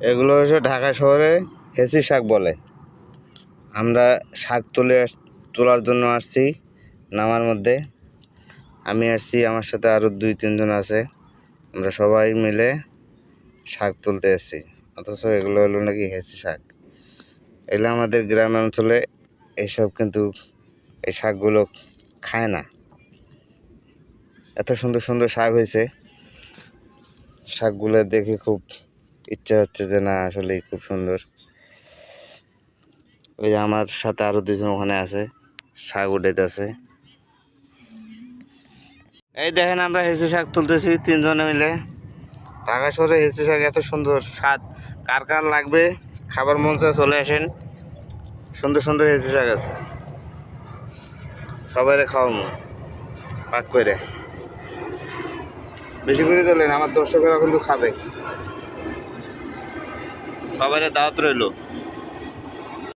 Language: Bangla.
এগুলো হচ্ছে ঢাকা শহরে হেঁচি শাক বলে। আমরা শাক তোলার জন্য আসছি নামার মধ্যে। আমি আসছি, আমার সাথে আরও 2-3 জন আছে। আমরা সবাই মিলে শাক তুলতে এসেছি। অথচ এগুলো হলো নাকি হেঁচি শাক। এগুলো আমাদের গ্রাম অঞ্চলে এইসব কিন্তু এই শাকগুলো খায় না। এত সুন্দর সুন্দর শাক হয়েছে, শাকগুলো দেখে খুব ইচ্ছা হচ্ছে যে না আসলেই খুব সুন্দর। ওই যে আমার সাথে আরও 2 জন ওখানে আছে, শাক উঠাইতেছে। এই দেখেন আমরা হেঁচি শাক তুলতেছি 3 জনে মিলে। ঢাকা শহরে হেঁচি শাক এত সুন্দর স্বাদ, কার কার লাগবে খাবার মন চায় চলে আসেন। সুন্দর সুন্দর হেঁচি শাক আছে, সবাইরে খাওয়াবো পাক করে। বেশি করে তোলেন, আমার দর্শকেরা কিন্তু খাবে। সবাইরে দাওয়াত রইল।